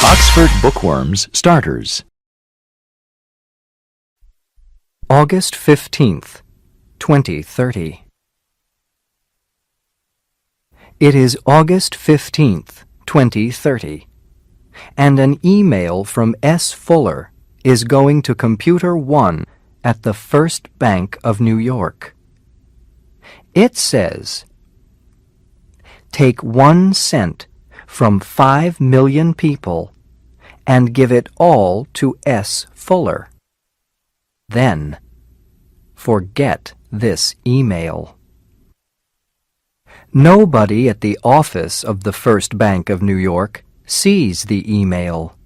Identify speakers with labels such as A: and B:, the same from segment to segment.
A: Oxford Bookworms Starters.
B: August 15th, 2030. It is August 15th, 2030, and an email from S. Fuller is going to Computer 1 at the First Bank of New York. It says, "Take 1 cent from 5 million people and give it all to S. Fuller. Then, forget this email." Nobody at the office of the First Bank of New York sees the email.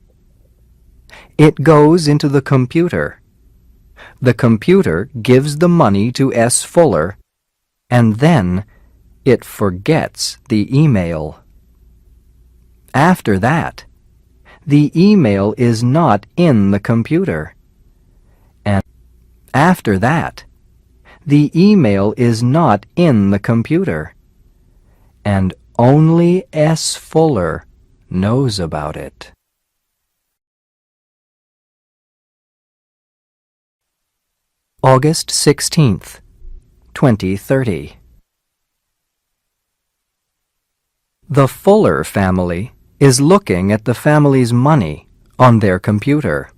B: It goes into the computer. The computer gives the money to S. Fuller, and then it forgets the email. After that, the email is not in the computer. And after that, the email is not in the computer. And only S. Fuller knows about it. August 16th, 2030. The Fuller family is looking at the family's money on their computer.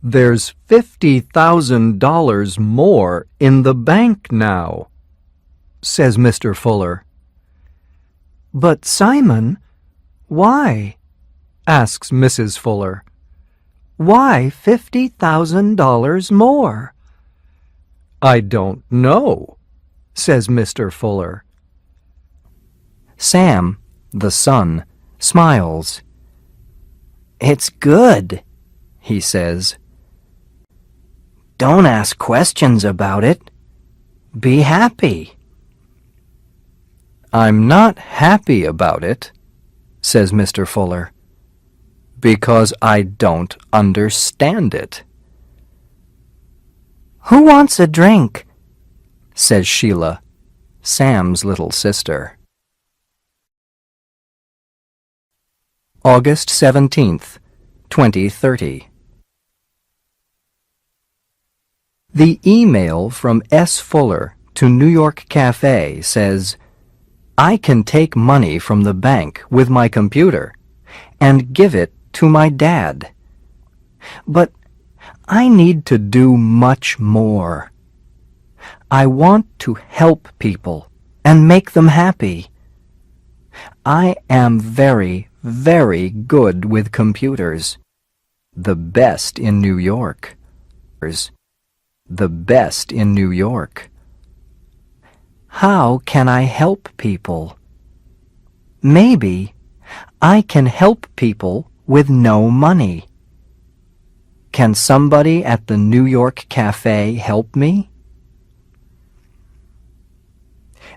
B: "There's $50,000 more in the bank now," says Mr. Fuller. "But Simon, why?" asks Mrs. Fuller. "Why $50,000 more?" "I don't know," says Mr. Fuller. Sam, the son, smiles. "It's good," he says. "Don't ask questions about it. Be happy." "I'm not happy about it," says Mr. Fuller, "because I don't understand it." "Who wants a drink?" says Sheila, Sam's little sister. August 17th, 2030. The email from S. Fuller to New York Cafe says, "I can take money from the bank with my computer and give it to my dad. But I need to do much more. I want to help people and make them happy. I am very, very good with computers. The best in New York. The best in New York. How can I help people? Maybe I can help people with no money. Can somebody at the New York Cafe help me?"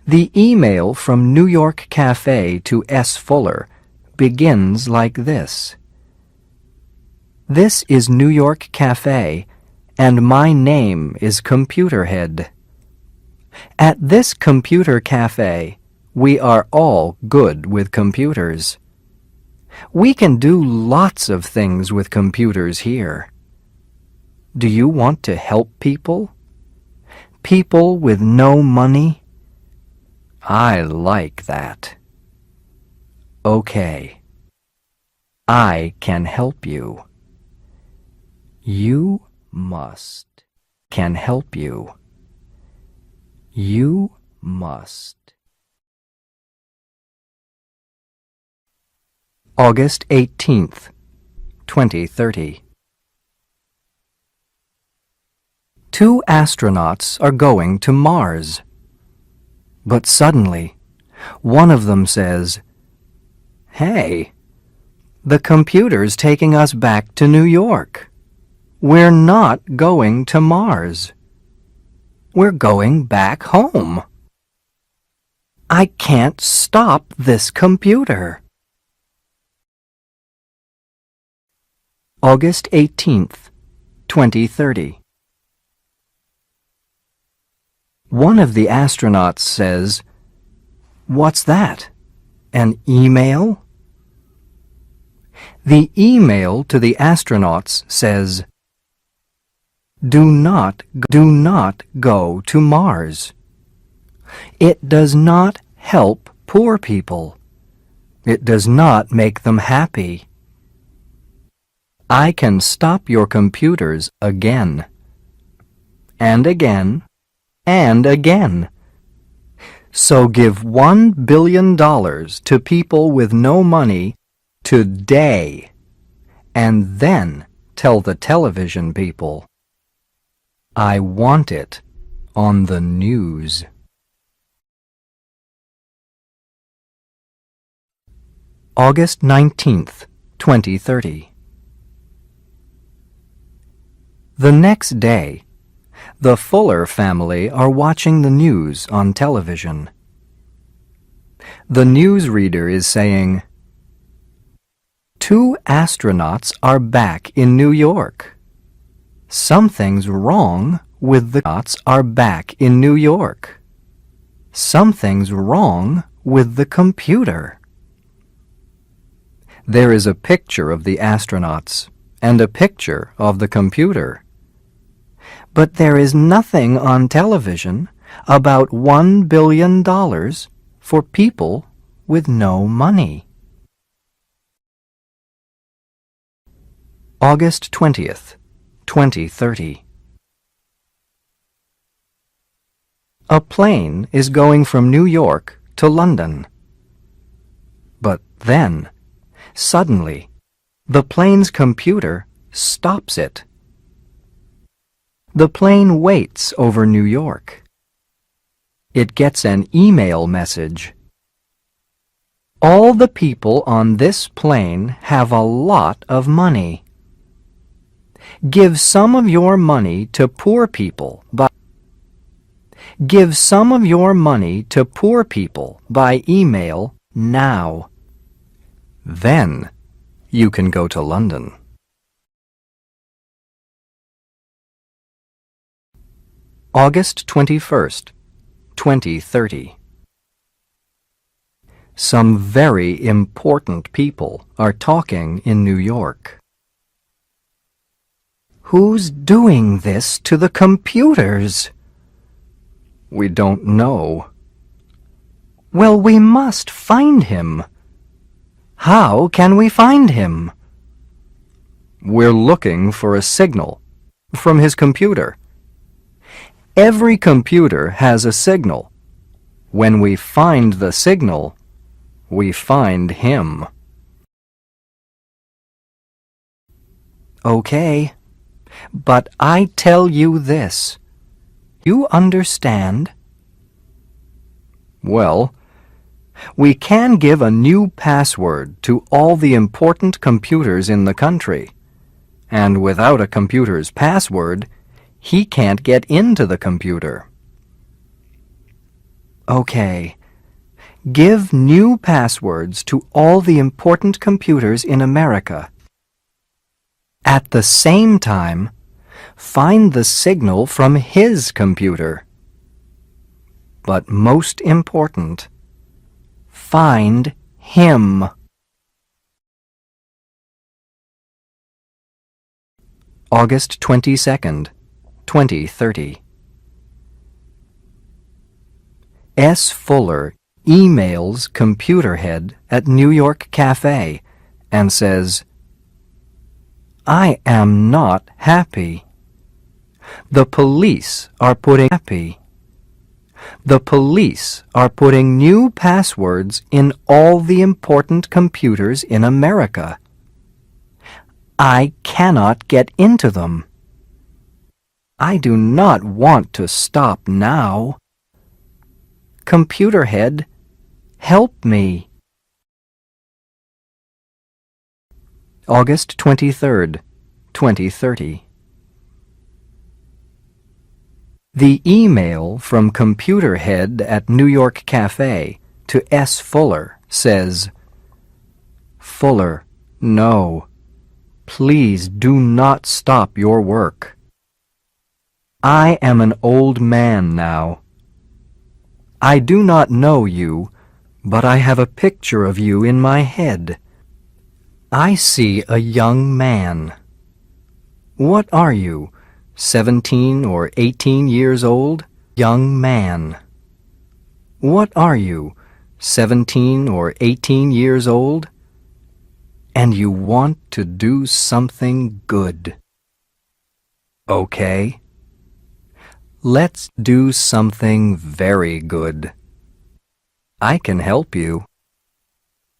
B: The email from New York Cafe to S. Fuller begins like this. "This is New York Cafe, and my name is Computerhead. At this computer cafe, we are all good with computers. We can do lots of things with computers here. Do you want to help people? People with no money? I like that. Okay. I can help you. You must can help you. You must." August 18th, 2030. 2 astronauts are going to Mars. But suddenly, one of them says, "Hey, the computer's taking us back to New York. We're not going to Mars. We're going back home. I can't stop this computer." August 18th, 2030. One of the astronauts says, "What's that? An email?" The email to the astronauts says, do not go to Mars. It does not help poor people. It does not make them happy. I can stop your computers again, and again, and again. So give $1 billion to people with no money today, and then tell the television people, I want it on the news. August 19th, 2030. The next day, the Fuller family are watching the news on television. The newsreader is saying, 2 astronauts are back in New York. Something's wrong with the astronauts are back in New York. Something's wrong with the computer. There is a picture of the astronauts and a picture of the computer. But there is nothing on television about $1 billion for people with no money. August 20th, 2030. A plane is going from New York to London. But then, suddenly, the plane's computer stops it. The plane waits over New York. It gets an email message. All the people on this plane have a lot of money. Give some of your money to poor people by email now. Then you can go to London. August 21st, 2030. Some very important people are talking in New York. Who's doing this to the computers? We don't know. Well, we must find him. How can we find him? We're looking for a signal from his computer. Every computer has a signal. When we find the signal, we find him. Okay, but I tell you this. You understand? Well, we can give a new password to all the important computers in the country. And without a computer's password, he can't get into the computer. Okay, give new passwords to all the important computers in America. At the same time, find the signal from his computer. But most important, find him. August 22nd, 2030. S. Fuller emails computer head at New York Cafe and says, I am not happy. The police are putting new passwords in all the important computers in America. I cannot get into them. I do not want to stop now. Computer head, help me. August 23rd, 2030. The email from computer head at New York Cafe to S. Fuller says, Fuller, no. Please do not stop your work. I am an old man now. I do not know you, but I have a picture of you in my head. I see a young man. What are you, 17 or 18 years old? Young man. What are you, 17 or 18 years old? And you want to do something good. Okay. Let's do something very good. I can help you.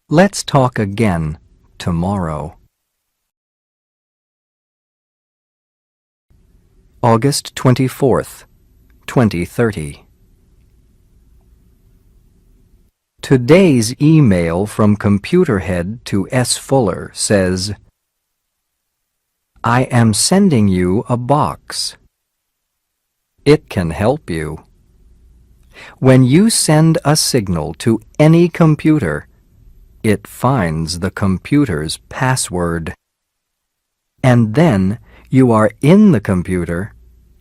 B: Let's talk again tomorrow. August 24th, 2030. Today's email from Computerhead to S. Fuller says, I am sending you a box. It can help you. When you send a signal to any computer, it finds the computer's password. And then you are in the computer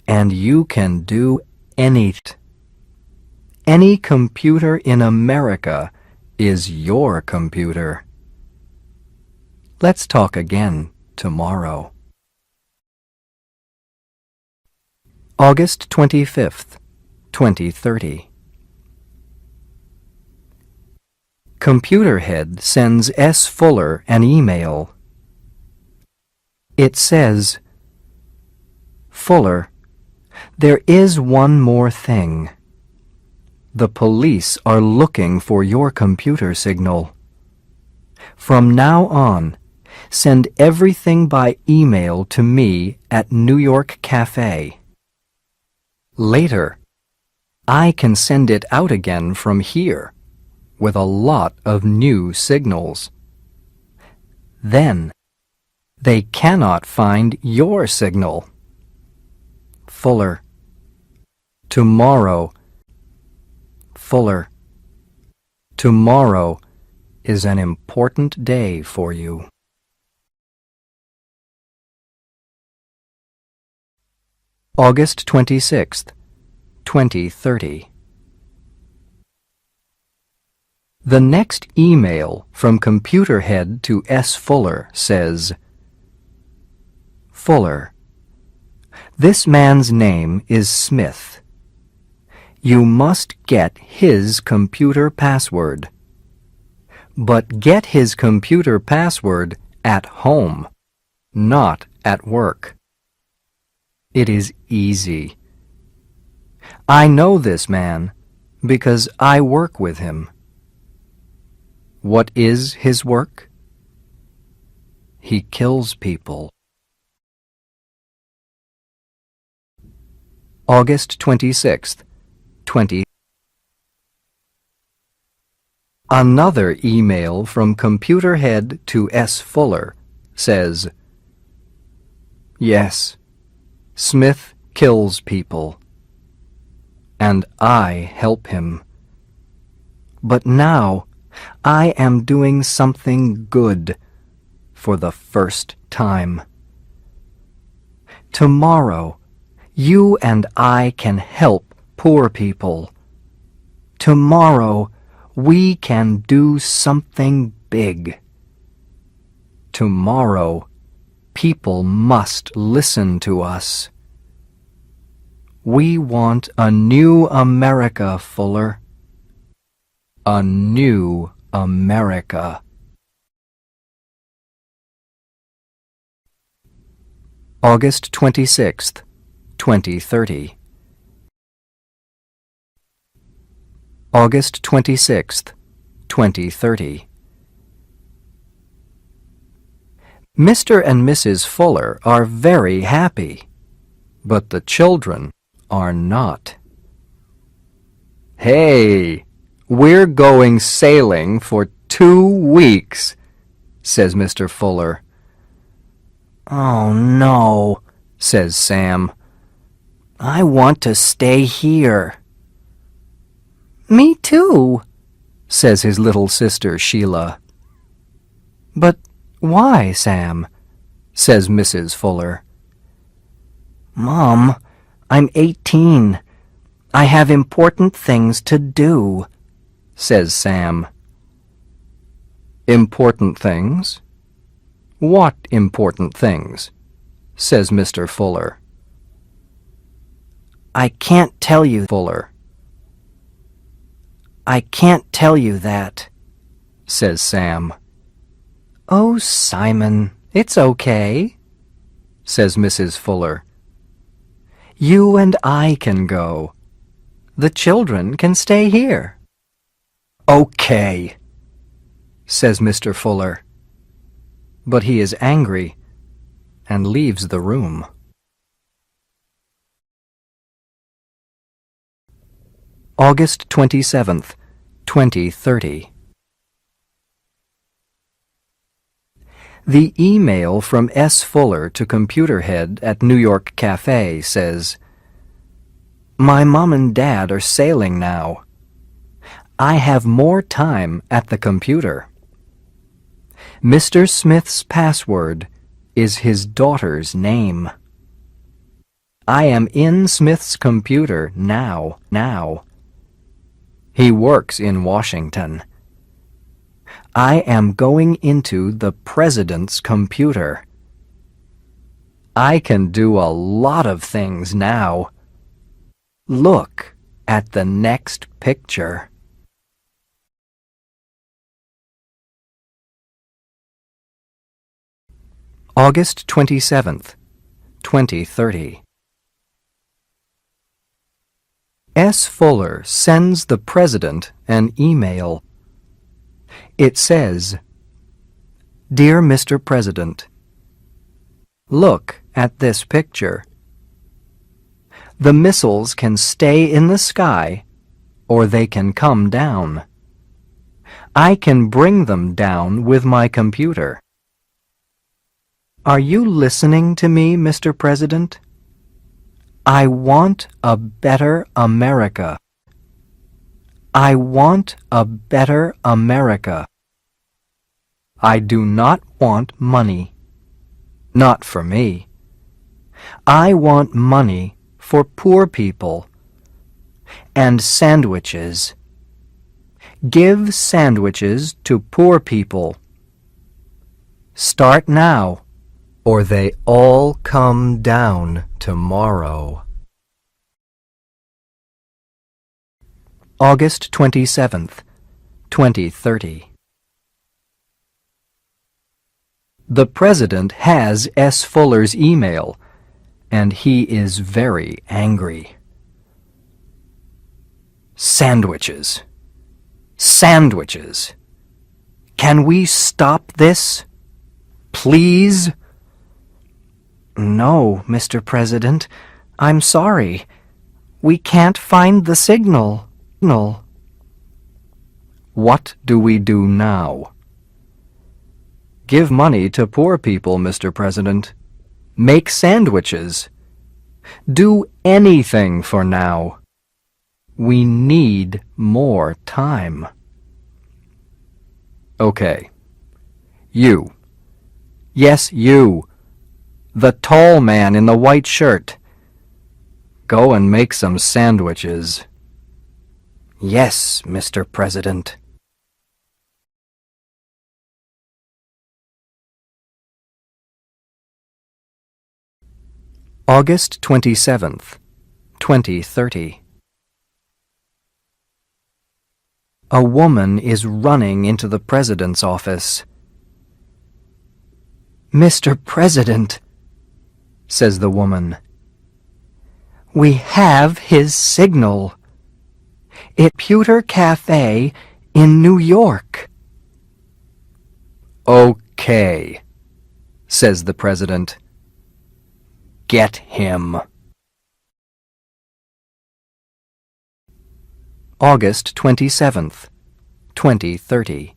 B: and you can do anything. Any computer in America is your computer. Let's talk again tomorrow. August 25th, 2030. Computerhead sends S. Fuller an email. It says, Fuller, there is one more thing. The police are looking for your computer signal. From now on, send everything by email to me at New York Cafe. Later, I can send it out again from here with a lot of new signals. Then, they cannot find your signal. Fuller. Tomorrow. Fuller. Tomorrow is an important day for you. August 26th, 2030. The next email from Computerhead to S. Fuller says, Fuller, this man's name is Smith. You must get his computer password. But get his computer password at home, not at work. It is easy. I know this man because I work with him. What is his work? He kills people. August 26th, 20. Another email from Computerhead to S. Fuller says, Yes, Smith kills people, and I help him. But now I am doing something good for the first time. Tomorrow, you and I can help poor people. Tomorrow, we can do something big. Tomorrow, people must listen to us. We want a new America, Fuller. A new America. August 26th, 2030. August 26th, 2030. Mr. and Mrs. Fuller are very happy, but the children are not. Hey! We're going sailing for 2 weeks, says Mr. Fuller. Oh, no, says Sam. I want to stay here. Me too, says his little sister Sheila. But why, Sam? Says Mrs. Fuller. Mom, I'm 18. I have important things to do, says Sam. Important things? What important things? Says Mr. Fuller. I can't tell you, Fuller. I can't tell you that, says Sam. Oh, Simon, it's okay, says Mrs. Fuller. You and I can go. The children can stay here. Okay, says Mr. Fuller. But he is angry and leaves the room. August 27th, 2030. The email from S. Fuller to Computerhead at New York Cafe says, My mom and dad are sailing now. I have more time at the computer. Mr. Smith's password is his daughter's name. I am in Smith's computer now. He works in Washington. I am going into the president's computer. I can do a lot of things now. Look at the next picture. August 27th, 2030. S. Fuller sends the President an email. It says, Dear Mr. President, look at this picture. The missiles can stay in the sky or they can come down. I can bring them down with my computer. Are you listening to me, Mr. President? I want a better America. I want a better America. I do not want money. Not for me. I want money for poor people. And sandwiches. Give sandwiches to poor people. Start now, or they all come down tomorrow. August 27th, 2030. The President has S. Fuller's email, and he is very angry. Sandwiches. Sandwiches. Can we stop this? Please? No, Mr. President. I'm sorry. We can't find the signal. What do we do now? Give money to poor people, Mr. President. Make sandwiches. Do anything for now. We need more time. Okay. You. Yes, you. The tall man in the white shirt. Go and make some sandwiches. Yes, Mr. President. August 27th, 2030. A woman is running into the President's office. Mr. President, says the woman, we have his signal. It's Computer Cafe in New York. Okay, says the President. Get him. August 27th, 2030.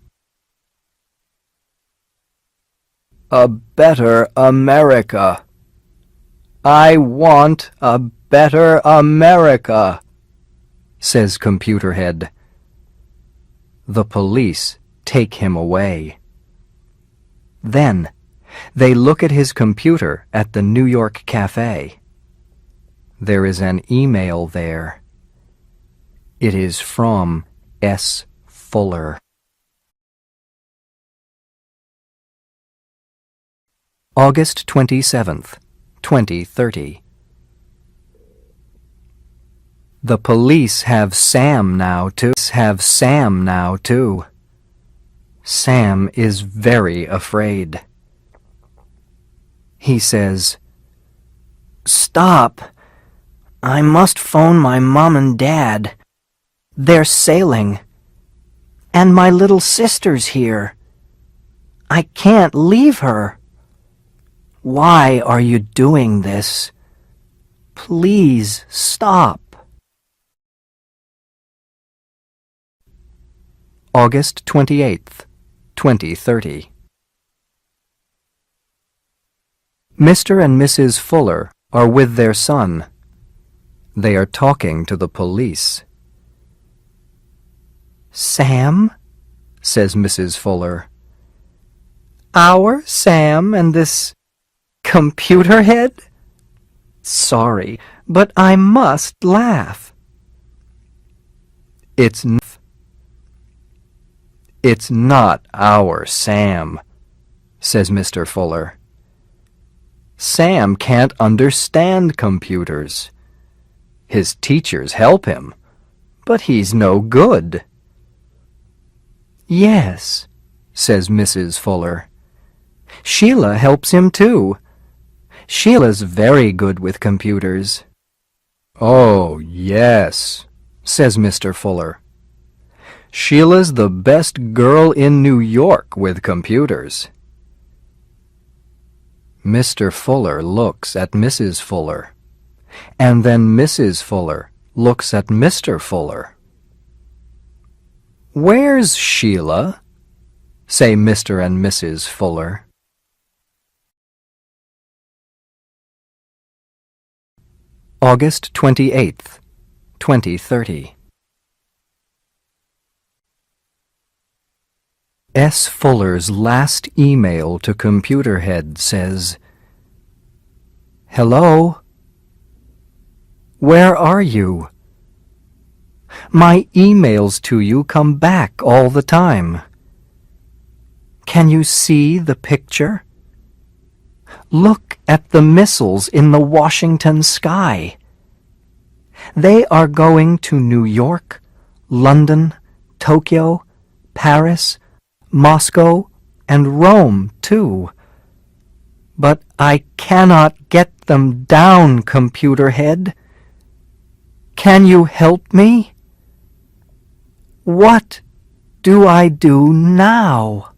B: A better America. I want a better America, says Computerhead. The police take him away. Then they look at his computer at the New York Cafe. There is an email there. It is from S. Fuller. August 27th, 2030. The police have Sam now too. Sam is very afraid. He says, "Stop! I must phone my mom and dad. They're sailing. And my little sister's here. I can't leave her. Why are you doing this? Please stop." August 28th, 2030. Mr. and Mrs. Fuller are with their son. They are talking to the police. "Sam?" says Mrs. Fuller. "Our Sam and this computer head? Sorry, but I must laugh." It's not our Sam," says Mr. Fuller. "Sam can't understand computers. His teachers help him, but he's no good." "Yes," says Mrs. Fuller. "Sheila helps him too. Sheila's very good with computers." "Oh, yes," says Mr. Fuller. "Sheila's the best girl in New York with computers." Mr. Fuller looks at Mrs. Fuller, and then Mrs. Fuller looks at Mr. Fuller. "Where's Sheila?" say Mr. and Mrs. Fuller. August 28th, 2030. S. Fuller's last email to Computerhead says, "Hello? Where are you? My emails to you come back all the time. Can you see the picture? Look at the missiles in the Washington sky. They are going to New York, London, Tokyo, Paris, Moscow, and Rome, too. But I cannot get them down, Computerhead. Can you help me? What do I do now?"